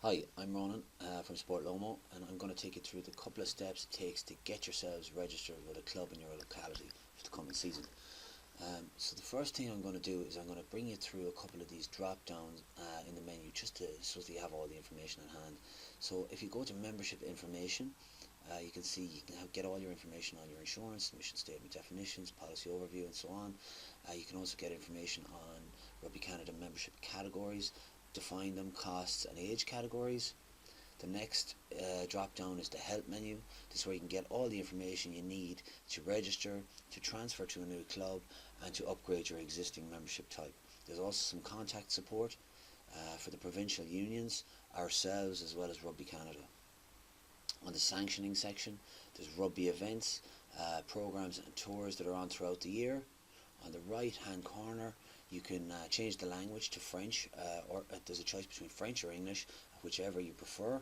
Hi, I'm Ronan from Sport Lomo, and I'm going to take you through the couple of steps it takes to get yourselves registered with a club in your locality for the coming season. So the first thing I'm going to do is I'm going to bring you through a couple of these drop downs in the menu so that you have all the information at hand. So if you go to membership information, you can see you can get all your information on your insurance, mission statement definitions, policy overview, and so on. You can also get information on Rugby Canada membership categories, define them, costs, and age categories. The next drop down is the help menu. This is where you can get all the information you need to register, to transfer to a new club, and to upgrade your existing membership type. There's also some contact support for the provincial unions, ourselves, as well as Rugby Canada. On the sanctioning section, there's rugby events, programs and tours that are on throughout the year. On the right hand corner, you can change the language to French, or there's a choice between French or English, whichever you prefer.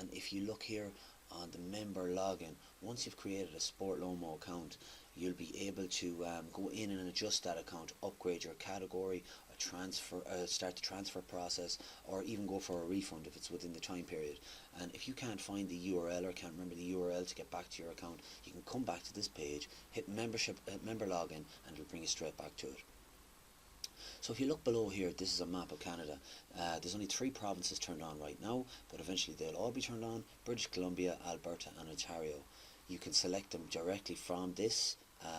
And if you look here on the member login, once you've created a Sport Lomo account, you'll be able to go in and adjust that account, upgrade your category, start the transfer process, or even go for a refund if it's within the time period. And if you can't find the URL or can't remember the URL to get back to your account, you can come back to this page, hit member login, and it'll bring you straight back to it. So if you look below here, this is a map of Canada. There's only 3 provinces turned on right now, but eventually they'll all be turned on: British Columbia, Alberta, and Ontario. You can select them directly from this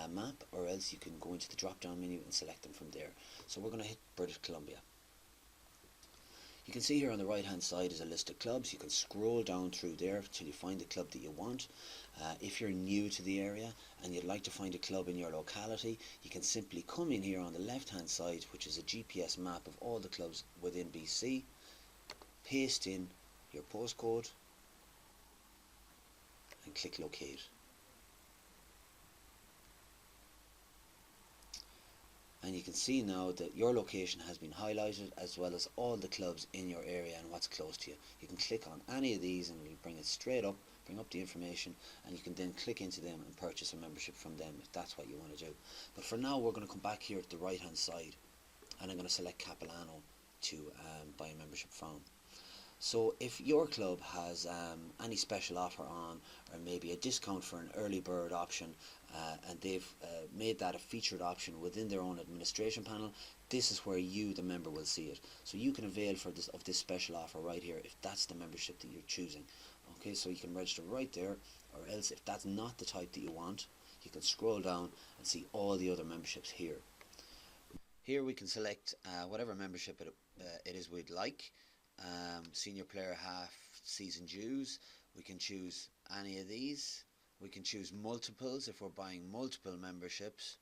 map, or else you can go into the drop down menu and select them from there. So we're going to hit British Columbia. You can see here on the right hand side is a list of clubs. You can scroll down through there until you find the club that you want. If you're new to the area and you'd like to find a club in your locality, you can simply come in here on the left hand side, which is a GPS map of all the clubs within BC, paste in your postcode and click locate. And you can see now that your location has been highlighted, as well as all the clubs in your area and what's close to you. You can click on any of these and it'll bring it straight up, bring up the information, and you can then click into them and purchase a membership from them if that's what you want to do. But for now, we're going to come back here at the right hand side, and I'm going to select Capilano to buy a membership from. So if your club has any special offer on, or maybe a discount for an early bird option, and they've made that a featured option within their own administration panel, this is where you, the member, will see it. So you can avail of this special offer right here if that's the membership that you're choosing. Okay, so you can register right there, or else if that's not the type that you want, you can scroll down and see all the other memberships here. Here we can select whatever membership it is we'd like. Senior player half season dues. We can choose any of these. We can choose multiples if we're buying multiple memberships.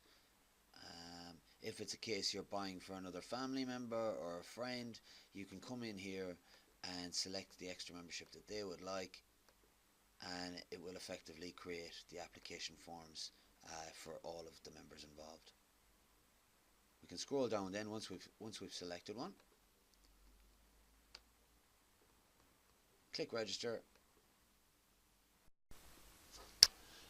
If it's a case you're buying for another family member or a friend, you can come in here and select the extra membership that they would like, and it will effectively create the application forms for all of the members involved. We can scroll down then once we've selected one. Click register.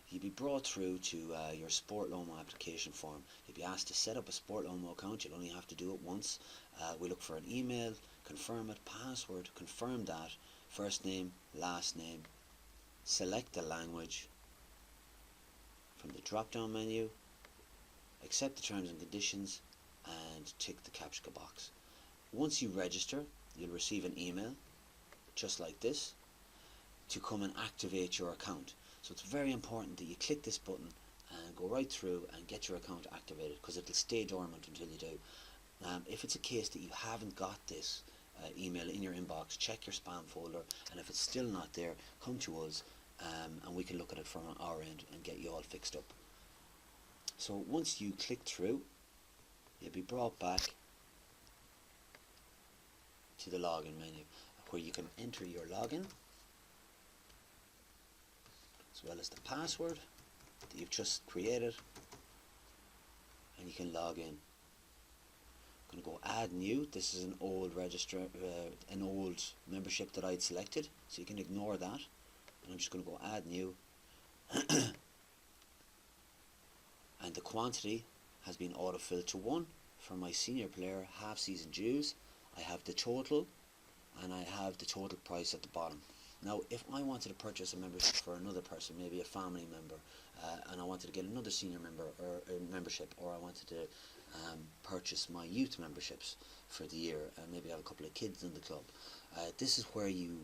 You'll be brought through to your Sport Lomo application form. You'll be asked to set up a Sport Lomo account. You'll only have to do it once. We look for an email, confirm it, password, confirm that, first name, last name, select the language from the drop down menu, accept the terms and conditions, and tick the CAPTCHA box. Once you register, you'll receive an email just like this to come and activate your account. So it's very important that you click this button and go right through and get your account activated, because it'll stay dormant until you do. If it's a case that you haven't got this email in your inbox, check your spam folder, and if it's still not there, come to us and we can look at it from our end and get you all fixed up. So once you click through, you'll be brought back to the login menu, where you can enter your login as well as the password that you've just created, and you can log in. I'm going to go add new. This is an old an old membership that I'd selected, so you can ignore that, and I'm just going to go add new. And the quantity has been autofilled to 1 for my senior player half season dues. I have the total and I have the total price at the bottom. Now, if I wanted to purchase a membership for another person, maybe a family member, and I wanted to get another senior member or membership, or I wanted to purchase my youth memberships for the year, and maybe have a couple of kids in the club, this is where you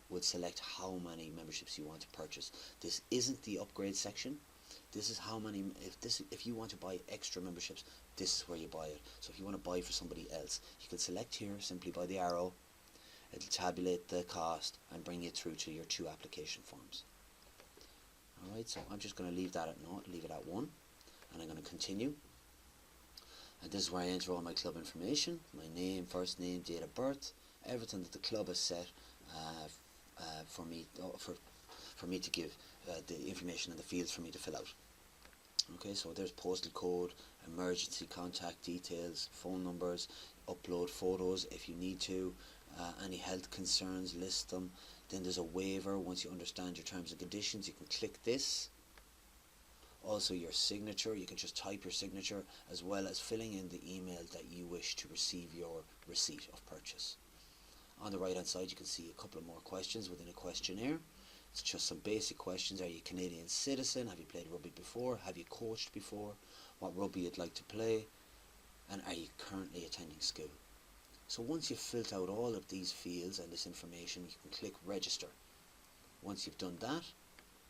would select how many memberships you want to purchase. This isn't the upgrade section. This is how many. If you want to buy extra memberships, this is where you buy it. So if you want to buy for somebody else, you can select here simply by the arrow. It'll tabulate the cost and bring you through to your 2 application forms. Alright, so I'm just going to leave that at naught, leave it at 1, and I'm going to continue. And this is where I enter all my club information, my name, first name, date of birth, everything that the club has set for me to give, the information and the fields for me to fill out. Okay, so there's postal code, emergency contact details, phone numbers, upload photos if you need to, any health concerns, list them. Then there's a waiver. Once you understand your terms and conditions, you can click this. Also your signature, you can just type your signature, as well as filling in the email that you wish to receive your receipt of purchase. On the right hand side you can see a couple of more questions within a questionnaire. It's just some basic questions. Are you a Canadian citizen? Have you played rugby before? Have you coached before? What rugby you'd like to play? And are you currently attending school? So once you've filled out all of these fields and this information, you can click register. Once you've done that,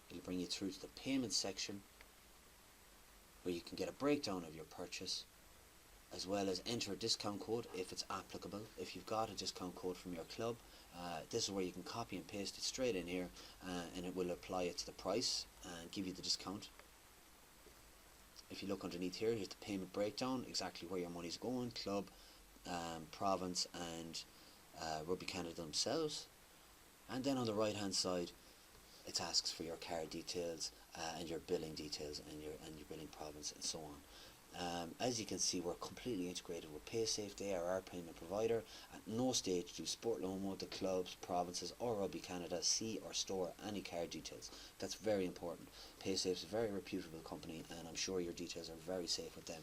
it'll bring you through to the payment section, where you can get a breakdown of your purchase, as well as enter a discount code if it's applicable. If you've got a discount code from your club, this is where you can copy and paste it straight in here, and it will apply it to the price and give you the discount. If you look underneath here, here's the payment breakdown, exactly where your money's going, club, province, and Rugby Canada themselves. And then on the right hand side, it asks for your card details and your billing details and your billing province and so on. As you can see, we're completely integrated with PaySafe. They are our payment provider. At no stage do Sport Lomo, the clubs, provinces or Rugby Canada see or store any card details. That's very important. PaySafe is a very reputable company, and I'm sure your details are very safe with them.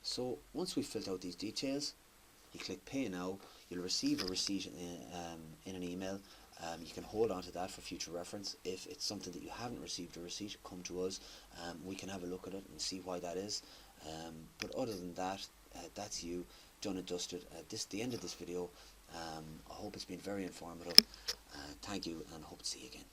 So once we've filled out these details, you click pay now. You'll receive a receipt in an email. You can hold on to that for future reference. If it's something that you haven't received a receipt, come to us. We can have a look at it and see why that is. But other than that, that's you done and dusted. This the end of this video. I hope it's been very informative. Thank you, and hope to see you again.